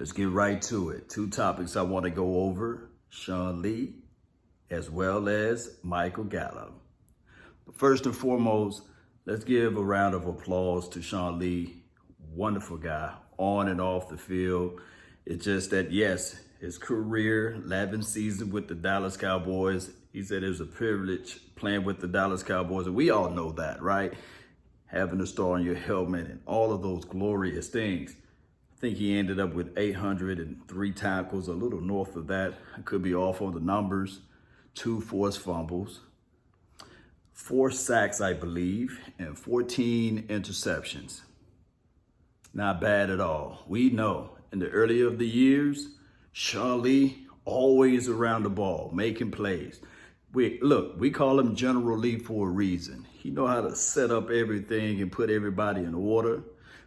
Let's get right to it. Two topics I want to go over, Sean Lee as well as Michael Gallup. But first and foremost, let's give a round of applause to Sean Lee. Wonderful guy on and off the field. It's just that, yes, his career, 11 seasons with the Dallas Cowboys. He said it was a privilege playing with the Dallas Cowboys. And we all know that, right? Having a star on your helmet and all of those glorious things. I think he ended up with 803 tackles, a little north of that. I could be off on the numbers. 2 forced fumbles, 4 sacks, I believe, and 14 interceptions. Not bad at all. We know in the early of the years, Sean Lee always around the ball, making plays. We call him General Lee for a reason. He know how to set up everything and put everybody in order,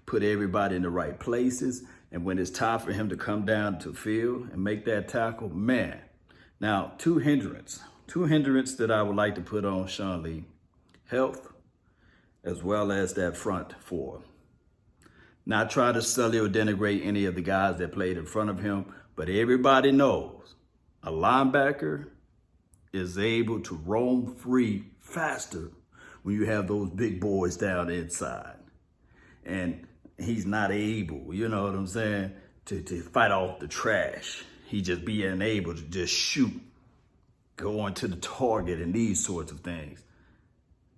put everybody in the right places. And when it's time for him to come down to field and make that tackle, man. Now, two hindrance that I would like to put on Sean Lee: health, as well as that front four. Not try to sully or denigrate any of the guys that played in front of him, but everybody knows a linebacker is able to roam free faster when you have those big boys down inside. And he's not able, you know what I'm saying, to fight off the trash. He just being able to just shoot, go on to the target and these sorts of things.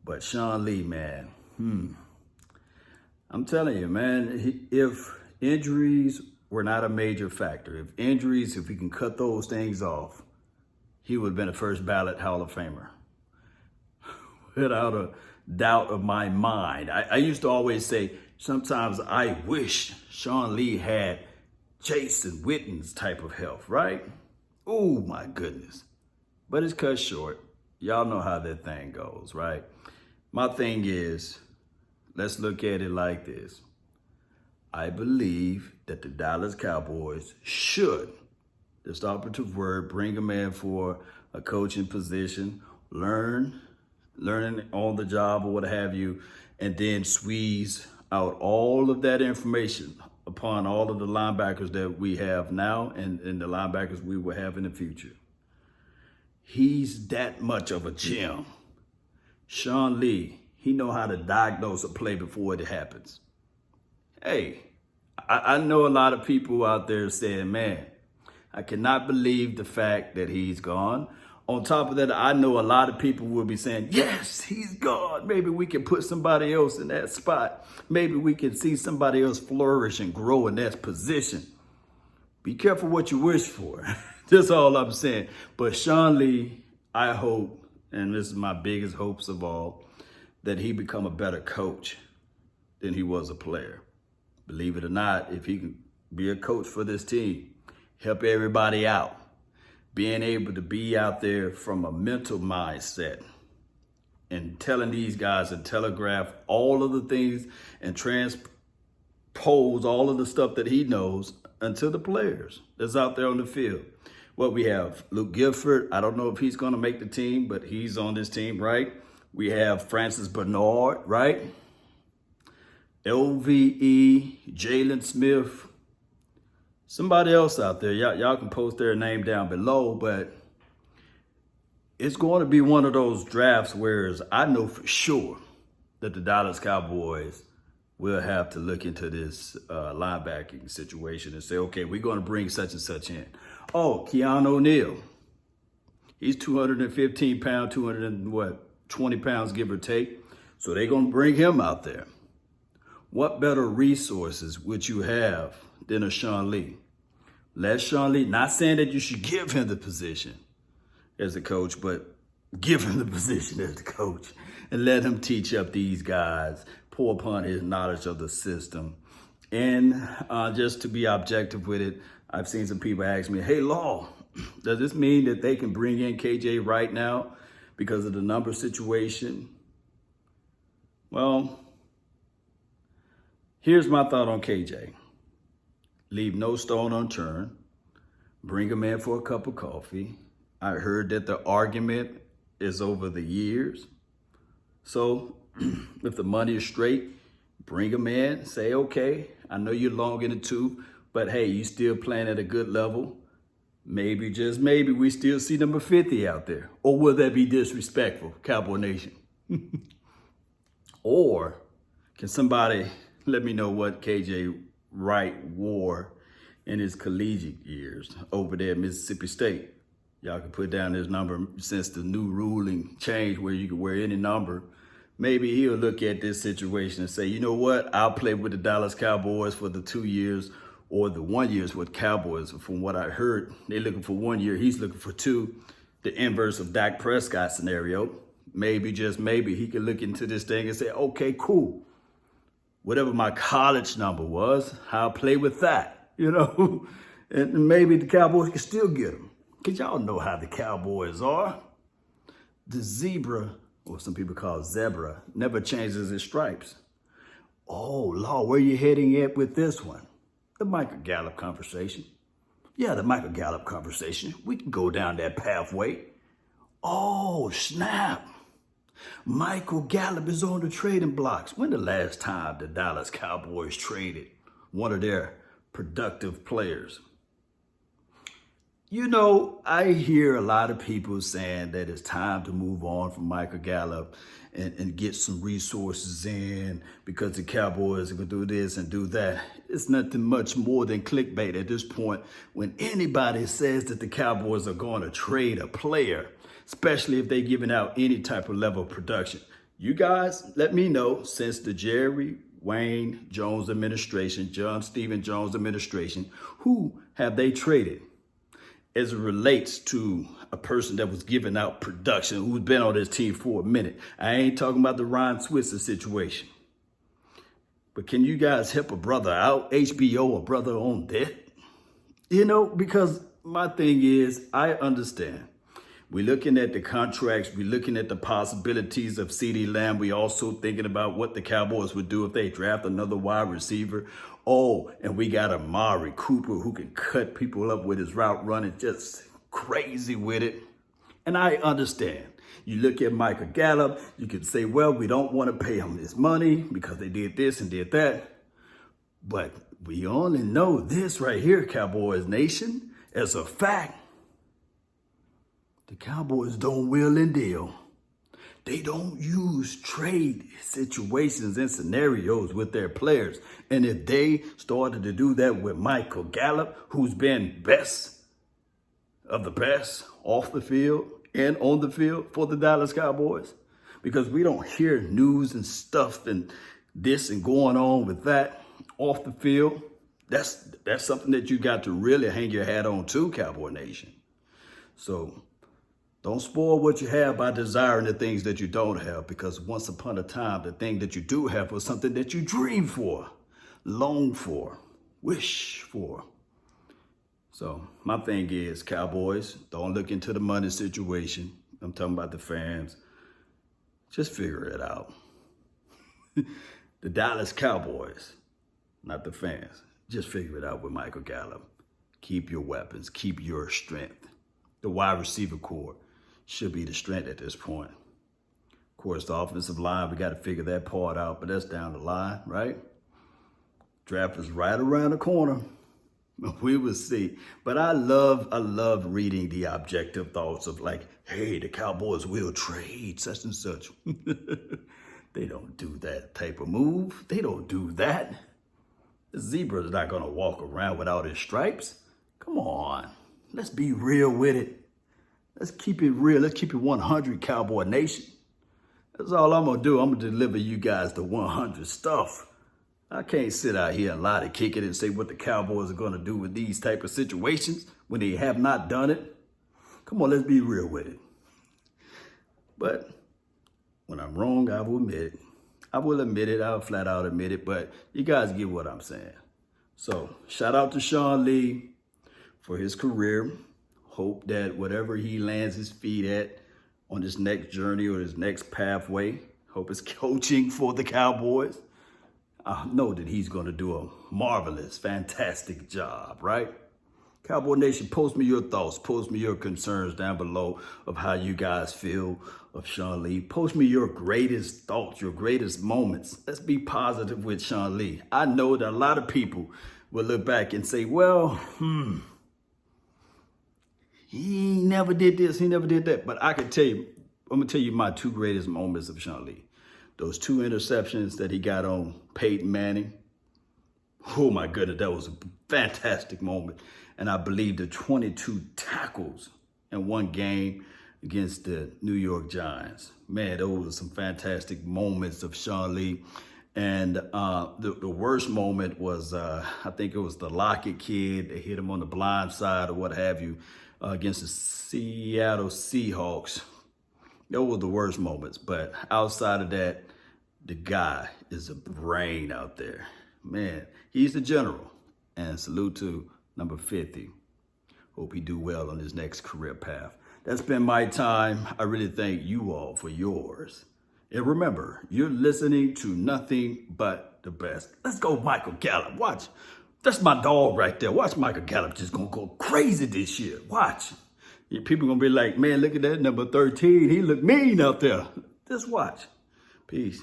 But Sean Lee, man, I'm telling you, man, if injuries were not a major factor, if we can cut those things off, he would have been a first ballot Hall of Famer. Without a doubt of my mind. I used to always say, sometimes I wish Sean Lee had Jason Witten's type of health, right? Oh my goodness. But it's cut short. Y'all know how that thing goes, right? My thing is, let's look at it like this. I believe that the Dallas Cowboys should, this operative word, bring him in for a coaching position, learning on the job or what have you, and then squeeze out all of that information upon all of the linebackers that we have now and the linebackers we will have in the future. He's that much of a gem. Sean Lee, he know how to diagnose a play before it happens. Hey, I know a lot of people out there saying, man, I cannot believe the fact that he's gone. On top of that, I know a lot of people will be saying, yes, he's gone. Maybe we can put somebody else in that spot. Maybe we can see somebody else flourish and grow in that position. Be careful what you wish for. That's all I'm saying. But Sean Lee, I hope, and this is my biggest hopes of all, that he become a better coach than he was a player. Believe it or not, if he can be a coach for this team, help everybody out, being able to be out there from a mental mindset and telling these guys and telegraph all of the things and transpose all of the stuff that he knows unto the players that's out there on the field. Well, we have Luke Gifford. I don't know if he's going to make the team, but he's on this team, right? We have Francis Bernard, right? LVE, Jalen Smith. Somebody else out there, y'all can post their name down below, but it's going to be one of those drafts where I know for sure that the Dallas Cowboys will have to look into this linebacking situation and say, okay, we're going to bring such and such in. Oh, Keanu O'Neal. He's 215 pounds, 20 pounds, give or take. So they're going to bring him out there. What better resources would you have than a Sean Lee? Let Sean Lee, not saying that you should give him the position as a coach, but give him the position as the coach and let him teach up these guys, pour upon his knowledge of the system. And just to be objective with it, I've seen some people ask me, hey, Law, does this mean that they can bring in KJ right now because of the number situation? Well, here's my thought on KJ. Leave no stone unturned. Bring him in for a cup of coffee. I heard that the argument is over the years. So if the money is straight, bring him in. Say, okay, I know you're long in the tooth, But hey, you still playing at a good level. Maybe, just maybe, we still see number 50 out there. Or will that be disrespectful, Cowboy Nation? Or can somebody let me know what KJ Wright wore in his collegiate years over there at Mississippi State? Y'all can put down his number since the new ruling changed where you can wear any number. Maybe he'll look at this situation and say, you know what? I'll play with the Dallas Cowboys for the 2 years or the 1 year with Cowboys. From what I heard, they're looking for 1 year. He's looking for 2, the inverse of Dak Prescott scenario. Maybe, just maybe, he can look into this thing and say, okay, cool. Whatever my college number was, I'll play with that, you know? And maybe the Cowboys can still get him. Because y'all know how the Cowboys are. The zebra, or some people call it zebra, never changes its stripes. Oh, Lord, where you heading at with this one? The Michael Gallup conversation. Yeah, the Michael Gallup conversation. We can go down that pathway. Oh, snap. Michael Gallup is on the trading blocks. When the last time the Dallas Cowboys traded one of their productive players? You know, I hear a lot of people saying that it's time to move on from Michael Gallup and get some resources in because the Cowboys are going to do this and do that. It's nothing much more than clickbait at this point when anybody says that the Cowboys are going to trade a player, especially if they're giving out any type of level of production. You guys, let me know, since the Jerry Wayne Jones administration, John Stephen Jones administration, who have they traded as it relates to a person that was giving out production, who's been on this team for a minute? I ain't talking about the Ron Switzer situation. But can you guys help a brother out? HBO, a brother on debt? You know, because my thing is, I understand. We're looking at the contracts. We're looking at the possibilities of CeeDee Lamb. We also thinking about what the Cowboys would do if they draft another wide receiver. Oh, and we got Amari Cooper who can cut people up with his route running, just crazy with it. And I understand. You look at Michael Gallup, you can say, well, we don't want to pay him this money because they did this and did that. But we only know this right here, Cowboys Nation, as a fact. The Cowboys don't wheel and deal. They don't use trade situations and scenarios with their players. And if they started to do that with Michael Gallup, who's been best of the best off the field and on the field for the Dallas Cowboys, because we don't hear news and stuff and this and going on with that off the field, that's something that you got to really hang your hat on too, Cowboy Nation. So don't spoil what you have by desiring the things that you don't have, because once upon a time, the thing that you do have was something that you dream for, long for, wish for. So my thing is, Cowboys, don't look into the money situation. I'm talking about the fans. Just figure it out. The Dallas Cowboys, not the fans. Just figure it out with Michael Gallup. Keep your weapons. Keep your strength. The wide receiver core should be the strength at this point. Of course, the offensive line, we got to figure that part out, but that's down the line, right? Draft is right around the corner. We will see. But I love reading the objective thoughts of like, hey, the Cowboys will trade such and such. They don't do that type of move. They don't do that. The zebra's not going to walk around without his stripes. Come on. Let's be real with it. Let's keep it real. Let's keep it 100, Cowboy Nation. That's all I'm going to do. I'm going to deliver you guys the 100 stuff. I can't sit out here and lie to kick it and say what the Cowboys are going to do with these type of situations when they have not done it. Come on, let's be real with it. But when I'm wrong, I will admit it. I will admit it. I'll flat out admit it. But you guys get what I'm saying. So shout out to Sean Lee for his career. Hope that whatever he lands his feet at on this next journey or his next pathway, hope it's coaching for the Cowboys. I know that he's going to do a marvelous, fantastic job, right? Cowboy Nation, post me your thoughts. Post me your concerns down below of how you guys feel of Sean Lee. Post me your greatest thoughts, your greatest moments. Let's be positive with Sean Lee. I know that a lot of people will look back and say, well, he never did this, he never did that. But I can tell you, I'm going to tell you my two greatest moments of Sean Lee. Those 2 interceptions that he got on Peyton Manning. Oh my goodness, that was a fantastic moment. And I believe the 22 tackles in one game against the New York Giants. Man, those were some fantastic moments of Sean Lee. And the worst moment was, I think it was the Lockett kid. They hit him on the blind side or what have you against the Seattle Seahawks. Those were the worst moments. But outside of that, the guy is a brain out there. Man, he's the general. And salute to number 50. Hope he do well on his next career path. That's been my time. I really thank you all for yours. And remember, you're listening to nothing but the best. Let's go, Michael Gallup. Watch. That's my dog right there. Watch Michael Gallup just going to go crazy this year. Watch. People going to be like, man, look at that number 13. He look mean out there. Just watch. Peace.